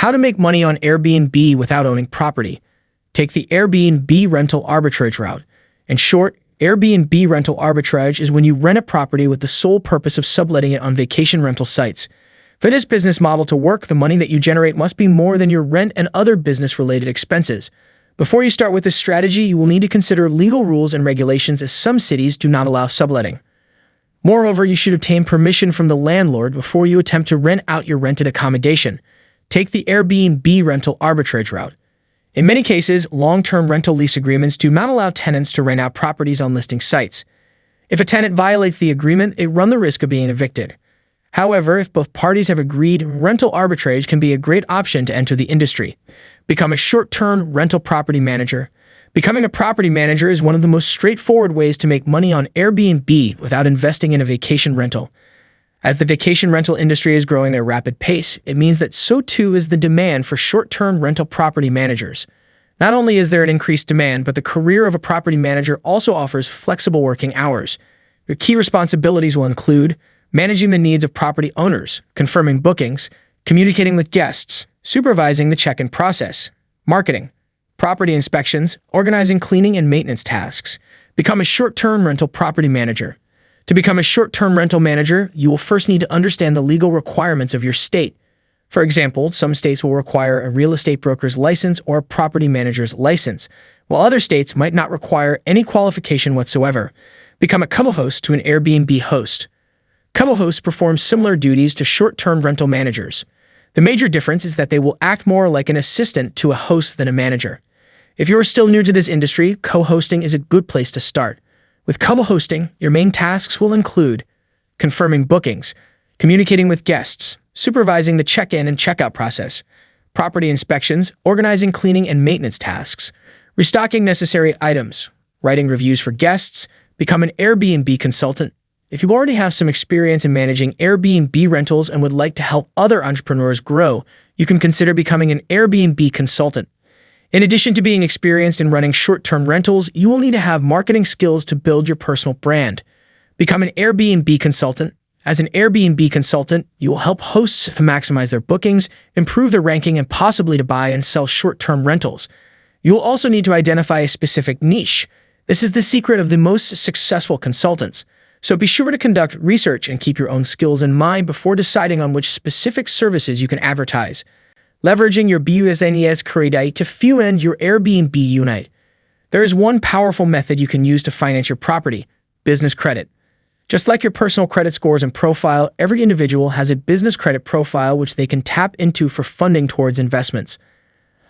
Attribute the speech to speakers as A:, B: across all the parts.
A: How to make money on Airbnb without owning property. Take the Airbnb rental arbitrage route. In short, Airbnb rental arbitrage is when you rent a property with the sole purpose of subletting it on vacation rental sites. For this business model to work, the money that you generate must be more than your rent and other business-related expenses. Before you start with this strategy, you will need to consider legal rules and regulations, as some cities do not allow subletting. Moreover, you should obtain permission from the landlord before you attempt to rent out your rented accommodation. Take the Airbnb rental arbitrage route. In many cases, long-term rental lease agreements do not allow tenants to rent out properties on listing sites. If a tenant violates the agreement, they run the risk of being evicted. However, if both parties have agreed, rental arbitrage can be a great option to enter the industry. Become a short-term rental property manager. Becoming a property manager is one of the most straightforward ways to make money on Airbnb without investing in a vacation rental. As the vacation rental industry is growing at a rapid pace, it means that so too is the demand for short-term rental property managers. Not only is there an increased demand, but the career of a property manager also offers flexible working hours. Your key responsibilities will include managing the needs of property owners, confirming bookings, communicating with guests, supervising the check-in process, marketing, property inspections, organizing cleaning and maintenance tasks. Become a short-term rental property manager. To become a short-term rental manager, you will first need to understand the legal requirements of your state. For example, some states will require a real estate broker's license or a property manager's license, while other states might not require any qualification whatsoever. Become a co-host to an Airbnb host. Co-hosts perform similar duties to short-term rental managers. The major difference is that they will act more like an assistant to a host than a manager. If you are still new to this industry, co-hosting is a good place to start. With co-hosting, your main tasks will include confirming bookings, communicating with guests, supervising the check-in and check-out process, property inspections, organizing cleaning and maintenance tasks, restocking necessary items, writing reviews for guests. Become an Airbnb consultant. If you already have some experience in managing Airbnb rentals and would like to help other entrepreneurs grow, you can consider becoming an Airbnb consultant. In addition to being experienced in running short-term rentals, you will need to have marketing skills to build your personal brand. Become an Airbnb consultant. As an Airbnb consultant, you will help hosts to maximize their bookings, improve their ranking, and possibly to buy and sell short-term rentals. You will also need to identify a specific niche. This is the secret of the most successful consultants. So be sure to conduct research and keep your own skills in mind before deciding on which specific services you can advertise. Leveraging your business credit to fund your Airbnb unit. There is one powerful method you can use to finance your property: business credit. Just like your personal credit scores and profile, every individual has a business credit profile which they can tap into for funding towards investments.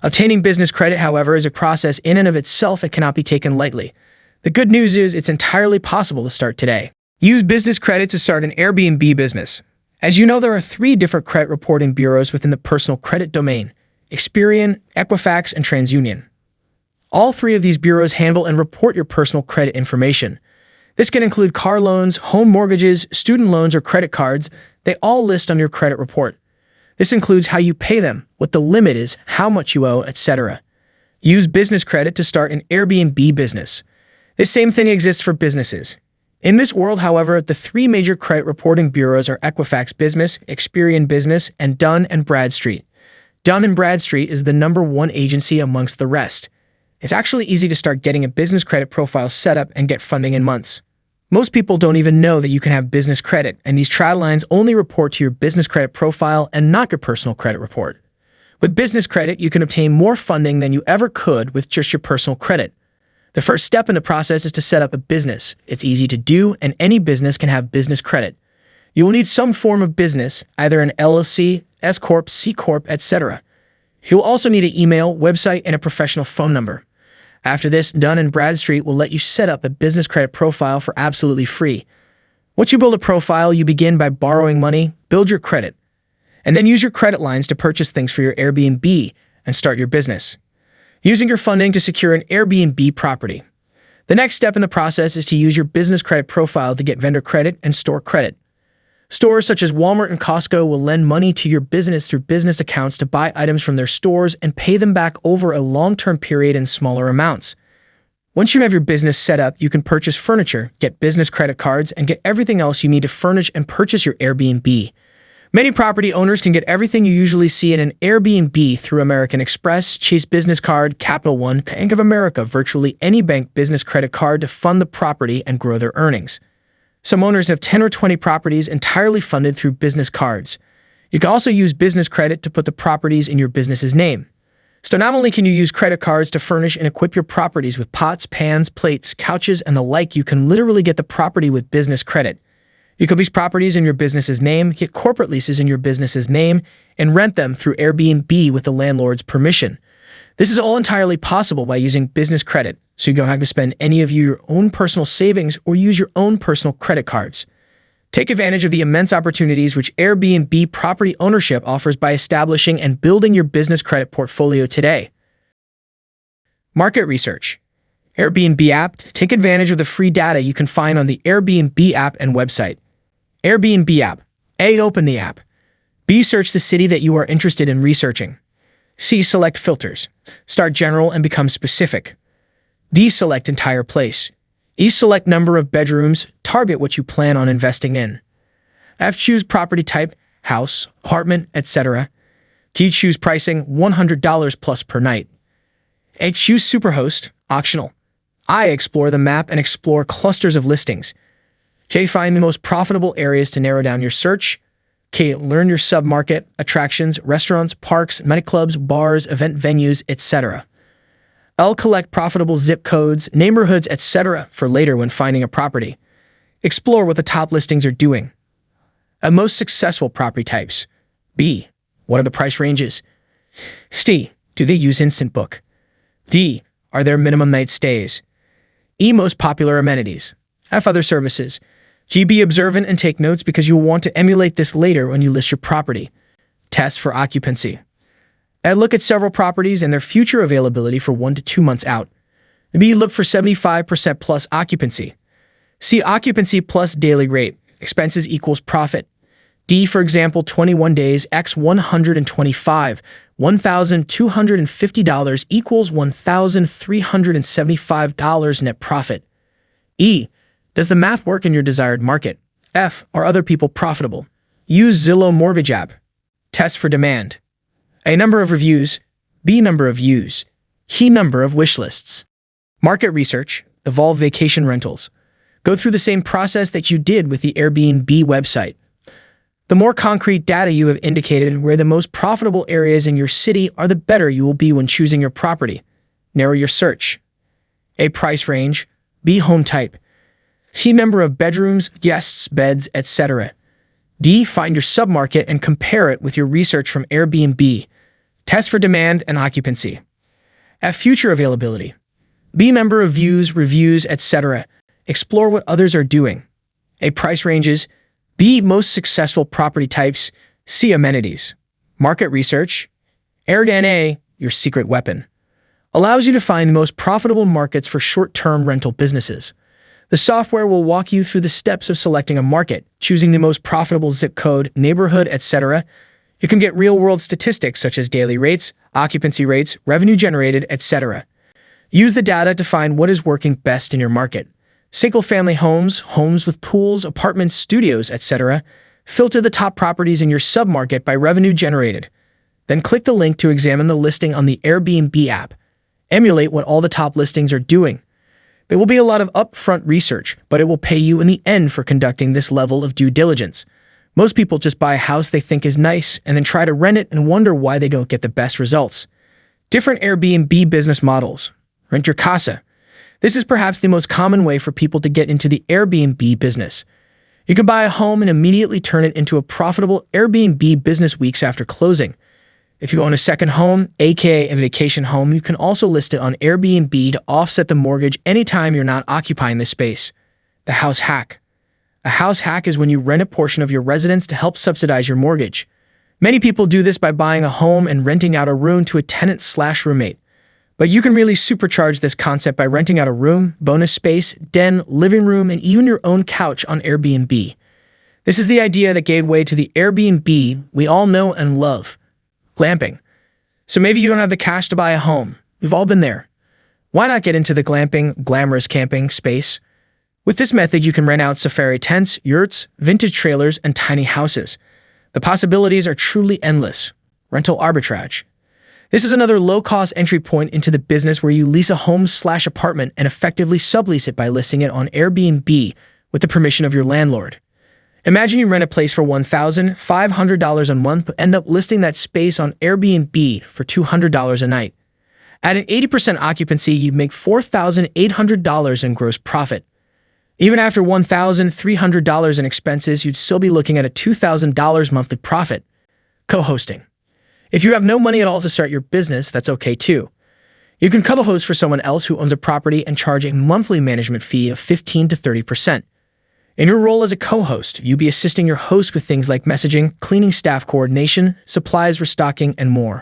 A: Obtaining business credit, however, is a process in and of itself. It cannot be taken lightly. The good news is it's entirely possible to start today. Use business credit to start an Airbnb business. As you know, there are 3 different credit reporting bureaus within the personal credit domain: Experian, Equifax, and TransUnion. All 3 of these bureaus handle and report your personal credit information. This can include car loans, home mortgages, student loans, or credit cards. They all list on your credit report. This includes how you pay them, what the limit is, how much you owe, etc. Use business credit to start an Airbnb business. This same thing exists for businesses. In this world, however, the 3 major credit reporting bureaus are Equifax Business, Experian Business, and Dun & Bradstreet. Dun & Bradstreet is the #1 agency amongst the rest. It's actually easy to start getting a business credit profile set up and get funding in months. Most people don't even know that you can have business credit, and these trial lines only report to your business credit profile and not your personal credit report. With business credit, you can obtain more funding than you ever could with just your personal credit. The first step in the process is to set up a business. It's easy to do, and any business can have business credit. You will need some form of business, either an LLC, S Corp, C Corp, etc. You will also need an email, website, and a professional phone number. After this, Dun & Bradstreet will let you set up a business credit profile for absolutely free. Once you build a profile, you begin by borrowing money, build your credit, and then use your credit lines to purchase things for your Airbnb and start your business, using your funding to secure an Airbnb property. The next step in the process is to use your business credit profile to get vendor credit and store credit. Stores such as Walmart and Costco will lend money to your business through business accounts to buy items from their stores and pay them back over a long-term period in smaller amounts. Once you have your business set up, you can purchase furniture, get business credit cards, and get everything else you need to furnish and purchase your Airbnb. Many property owners can get everything you usually see in an Airbnb through American Express, Chase Business Card, Capital One, Bank of America, virtually any bank business credit card to fund the property and grow their earnings. Some owners have 10 or 20 properties entirely funded through business cards. You can also use business credit to put the properties in your business's name. So not only can you use credit cards to furnish and equip your properties with pots, pans, plates, couches, and the like, you can literally get the property with business credit. You can lease properties in your business's name, get corporate leases in your business's name, and rent them through Airbnb with the landlord's permission. This is all entirely possible by using business credit, so you don't have to spend any of your own personal savings or use your own personal credit cards. Take advantage of the immense opportunities which Airbnb property ownership offers by establishing and building your business credit portfolio today. Market research. Airbnb app. Take advantage of the free data you can find on the Airbnb app and website. Airbnb app. A. Open the app. B. Search the city that you are interested in researching. C. Select filters. Start general and become specific. D. Select entire place. E. Select number of bedrooms. Target what you plan on investing in. F. Choose property type, house, apartment, etc. G. Choose pricing, $100 plus per night. H. Choose superhost, optional. I. Explore the map and explore clusters of listings. J. Find the most profitable areas to narrow down your search. K. Learn your submarket, attractions, restaurants, parks, nightclubs, bars, event venues, etc. L. Collect profitable zip codes, neighborhoods, etc. for later when finding a property. Explore what the top listings are doing. Most successful property types. B. What are the price ranges? C. Do they use Instant Book? D. Are there minimum night stays? E. Most popular amenities. F. Other services. G. Be observant and take notes because you will want to emulate this later when you list your property. Test for occupancy. Look at several properties and their future availability for 1 to 2 months out. B. Look for 75% plus occupancy. C. Occupancy plus daily rate. Expenses equals profit. D. For example, 21 days x 125. $1,250 equals $1,375 net profit. E. Does the math work in your desired market? F. Are other people profitable? Use Zillow Mortgage app. Test for demand. A. Number of reviews. B. Number of views. C. Number of wish lists. Market research. Evolve vacation rentals. Go through the same process that you did with the Airbnb website. The more concrete data you have indicated where the most profitable areas in your city are, the better you will be when choosing your property. Narrow your search. A. Price range. B. Home type. C. Number of bedrooms, guests, beds, etc. D. Find your submarket and compare it with your research from Airbnb. Test for demand and occupancy. F. Future availability. B. Number of views, reviews, etc. Explore what others are doing. A. Price ranges. B. Most successful property types. C. Amenities. Market research. Airbnb, your secret weapon, allows you to find the most profitable markets for short-term rental businesses. The software will walk you through the steps of selecting a market, choosing the most profitable zip code, neighborhood, etc. You can get real-world statistics such as daily rates, occupancy rates, revenue generated, etc. Use the data to find what is working best in your market. Single-family homes, homes with pools, apartments, studios, etc. Filter the top properties in your submarket by revenue generated. Then click the link to examine the listing on the Airbnb app. Emulate what all the top listings are doing. There will be a lot of upfront research, but it will pay you in the end for conducting this level of due diligence. Most people just buy a house they think is nice and then try to rent it and wonder why they don't get the best results. Different Airbnb business models. Rent your casa. This is perhaps the most common way for people to get into the Airbnb business. You can buy a home and immediately turn it into a profitable Airbnb business weeks after closing. If you own a second home, aka a vacation home, you can also list it on Airbnb to offset the mortgage anytime you're not occupying the space. The house hack. A house hack is when you rent a portion of your residence to help subsidize your mortgage. Many people do this by buying a home and renting out a room to a tenant/roommate. But you can really supercharge this concept by renting out a room, bonus space, den, living room, and even your own couch on Airbnb. This is the idea that gave way to the Airbnb we all know and love. Glamping. So maybe you don't have the cash to buy a home. We've all been there. Why not get into the glamping, glamorous camping space? With this method, you can rent out safari tents, yurts, vintage trailers, and tiny houses. The possibilities are truly endless. Rental arbitrage. This is another low-cost entry point into the business where you lease a home/apartment and effectively sublease it by listing it on Airbnb with the permission of your landlord. Imagine you rent a place for $1,500 a month but end up listing that space on Airbnb for $200 a night. At an 80% occupancy, you'd make $4,800 in gross profit. Even after $1,300 in expenses, you'd still be looking at a $2,000 monthly profit. Co-hosting. If you have no money at all to start your business, that's okay too. You can co-host for someone else who owns a property and charge a monthly management fee of 15 to 30%. In your role as a co-host, you'll be assisting your host with things like messaging, cleaning staff coordination, supplies restocking, and more.